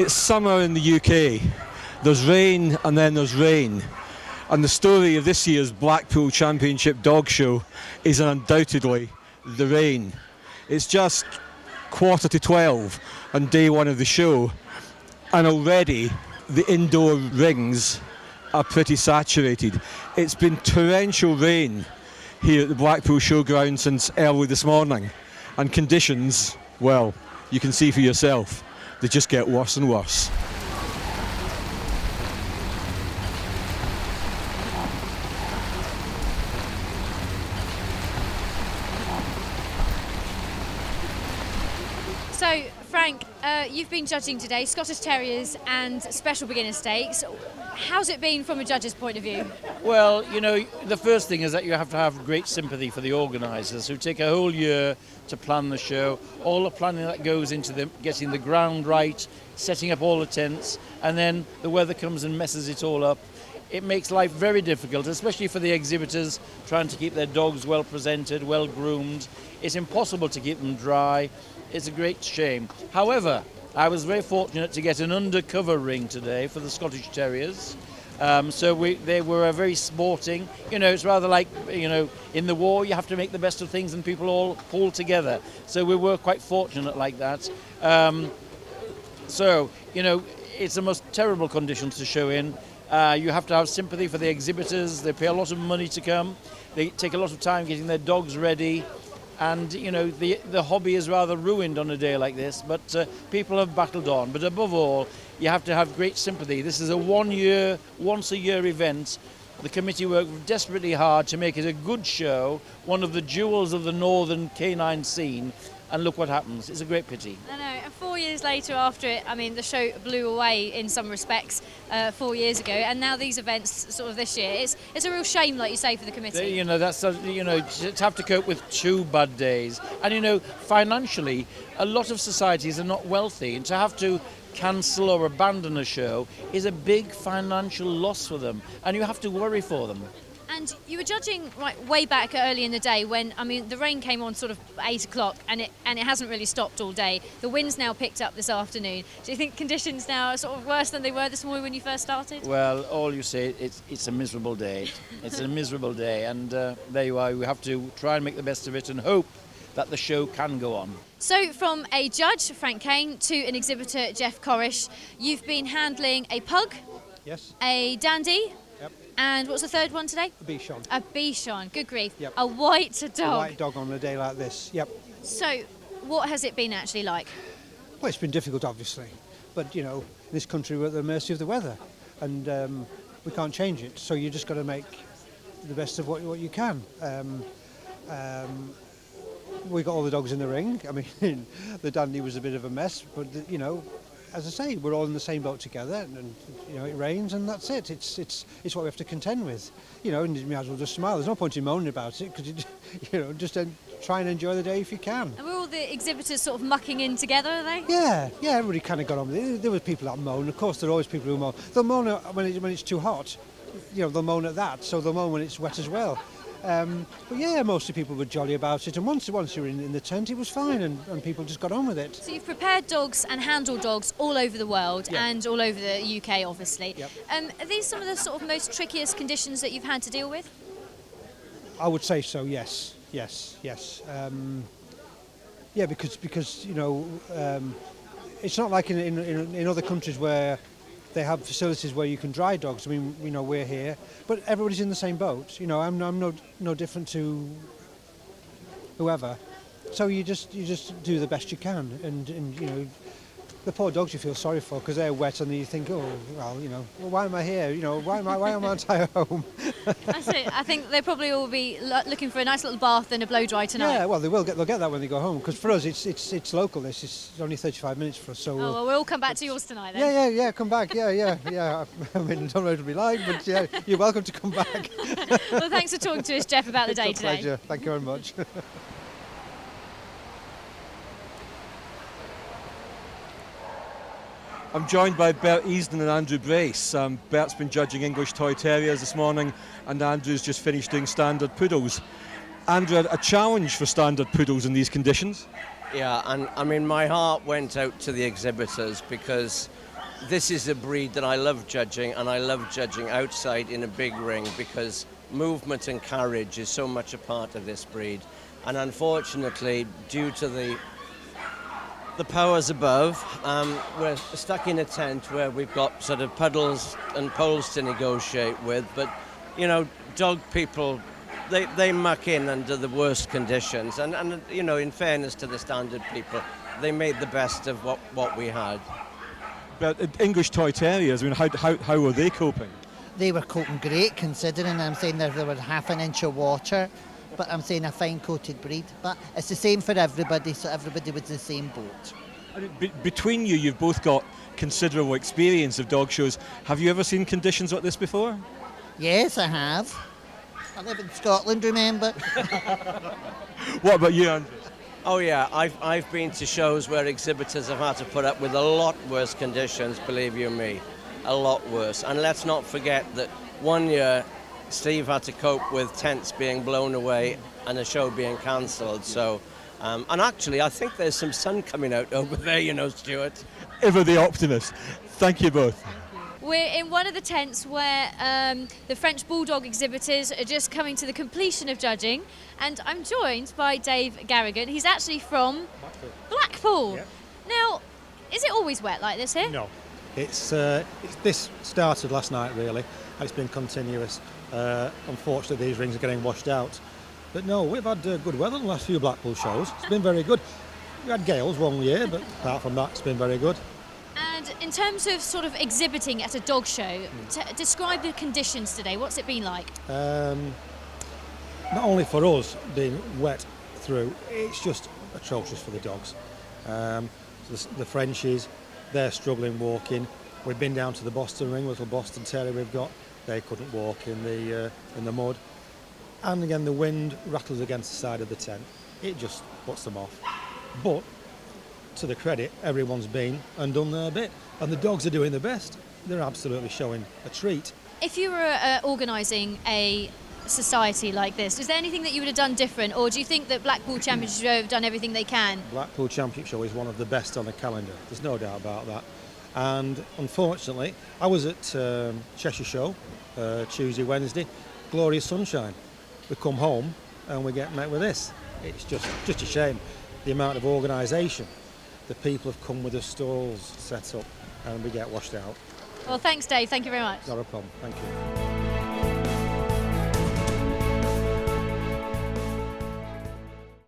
It's summer in the UK. There's rain and then there's rain. And the story of this year's Blackpool Championship Dog Show is undoubtedly the rain. It's just 11:45 on day one of the show, and already the indoor rings are pretty saturated. It's been torrential rain here at the Blackpool Showground since early this morning, and conditions, well, you can see for yourself, they just get worse and worse. So, Frank, you've been judging today, Scottish Terriers and Special Beginner Stakes. How's it been from a judge's point of view? Well, you know, the first thing is that you have to have great sympathy for the organisers who take a whole year to plan the show, all the planning that goes into getting the ground right, setting up all the tents, and then the weather comes and messes it all up. It makes life very difficult, especially for the exhibitors trying to keep their dogs well presented, well groomed. It's impossible to keep them dry. It's a great shame. However, I was very fortunate to get an undercover ring today for the Scottish Terriers. They were very sporting. You know, it's rather like, you know, in the war you have to make the best of things and people all pull together. So we were quite fortunate like that. You know, it's the most terrible conditions to show in. You have to have sympathy for the exhibitors. They pay a lot of money to come. They take a lot of time getting their dogs ready. And, you know, the hobby is rather ruined on a day like this, but people have battled on. But above all, you have to have great sympathy. This is a once a year event. The committee worked desperately hard to make it a good show, one of the jewels of the northern canine scene. And look what happens. It's a great pity. I know. And 4 years later after it, I mean, the show blew away in some respects 4 years ago. And now these events sort of this year. It's a real shame, like you say, for the committee. You know, to have to cope with 2 bad days. And, you know, financially, a lot of societies are not wealthy. And to have to cancel or abandon a show is a big financial loss for them. And you have to worry for them. And you were judging way back early in the day when, I mean, the rain came on sort of 8 o'clock and it hasn't really stopped all day. The wind's now picked up this afternoon. Do you think conditions now are sort of worse than they were this morning when you first started? Well, all you say, it's a miserable day. It's a miserable day, and there you are. We have to try and make the best of it and hope that the show can go on. So from a judge, Frank Kane, to an exhibitor, Jeff Corrish, you've been handling a pug, yes, a dandy, yep, and what's the third one today? a Bichon. A Bichon, good grief. Yep. A white dog. A white dog on a day like this, yep. So what has it been actually like? Well, it's been difficult, obviously, but, you know, in this country we're at the mercy of the weather, and we can't change it, so you just got to make the best of what you can. We got all the dogs in the ring. I mean, the dandy was a bit of a mess, but, you know, as I say, we're all in the same boat together, and you know, it rains, and that's it. It's what we have to contend with, you know. And you might as well just smile. There's no point in moaning about it, because you know, just try and enjoy the day if you can. And were all the exhibitors sort of mucking in together, are they? Yeah, everybody kind of got on with it. There were people that moan. Of course, there are always people who moan. They'll moan when it's too hot. You know, they'll moan at that. So they'll moan when it's wet as well. But yeah, mostly people were jolly about it, and once you were in the tent, it was fine, and people just got on with it. So you've prepared dogs and handled dogs all over the world, yeah, and all over the UK, obviously. Yep. Are these some of the sort of most trickiest conditions that you've had to deal with? I would say so. Yes. Yeah, because you know, it's not like in other countries where they have facilities where you can dry dogs. I mean, you know, we're here, but everybody's in the same boat. You know, I'm no different to whoever. So you just do the best you can, and you know, the poor dogs you feel sorry for because they're wet, and you think, oh well, you know, well, why am I here? You know, why am I at home? That's it. I think they probably all be looking for a nice little bath and a blow dry tonight. Yeah, well, they'll get that when they go home, because for us it's local. This is only 35 minutes for us. So well, we'll come back to yours tonight then. Yeah, come back. Yeah. I mean, I don't know what it'll be like, but yeah, you're welcome to come back. Well, thanks for talking to us, Jeff, about the day it's a today. Pleasure. Thank you very much. I'm joined by Bert Easton and Andrew Brace. Bert's been judging English Toy Terriers this morning, and Andrew's just finished doing Standard Poodles. Andrew, a challenge for Standard Poodles in these conditions? Yeah, and I mean, my heart went out to the exhibitors, because this is a breed that I love judging, and I love judging outside in a big ring because movement and carriage is so much a part of this breed. And unfortunately, due to the powers above, we're stuck in a tent where we've got sort of puddles and poles to negotiate with. But, you know, dog people, they muck in under the worst conditions. And you know, in fairness to the standard people, they made the best of what we had. But English Toy Terriers, I mean, how were they coping? They were coping great, considering I'm saying they were half an inch of water, but I'm saying a fine-coated breed. But it's the same for everybody, so everybody was in the same boat. Between you, you've both got considerable experience of dog shows. Have you ever seen conditions like this before? Yes, I have. I live in Scotland, remember? What about you, Andrew? Oh yeah, I've been to shows where exhibitors have had to put up with a lot worse conditions, believe you me, a lot worse. And let's not forget that one year Steve had to cope with tents being blown away and a show being cancelled. So, and actually I think there's some sun coming out over there, you know, Stuart. Ever the optimist. Thank you both. We're in one of the tents where the French Bulldog exhibitors are just coming to the completion of judging, and I'm joined by Dave Garrigan. He's actually from Blackpool. Yep. Now, is it always wet like this here? No, it's this started last night really, and it's been continuous. Unfortunately, these rings are getting washed out, but no, we've had good weather in the last few Blackpool shows. It's been very good. We had gales one year, but apart from that, it's been very good. And in terms of sort of exhibiting at a dog show, describe the conditions today. What's it been like? Not only for us being wet through, it's just atrocious for the dogs. The Frenchies, they're struggling walking. We've been down to the Boston ring, little Boston Terrier we've got. They couldn't walk in the mud. And again, the wind rattles against the side of the tent. It just puts them off. But to the credit, everyone's been and done their bit, and the dogs are doing the best. They're absolutely showing a treat. If you were organising a society like this, is there anything that you would have done different, or do you think that Blackpool Championship Show have done everything they can? Blackpool Championship Show is one of the best on the calendar, there's no doubt about that. And unfortunately, I was at Cheshire Show Tuesday, Wednesday, glorious sunshine. We come home and we get met with this. It's just a shame, the amount of organisation. The people have come with the stalls set up and we get washed out. Well, thanks, Dave. Thank you very much. Not a problem. Thank you.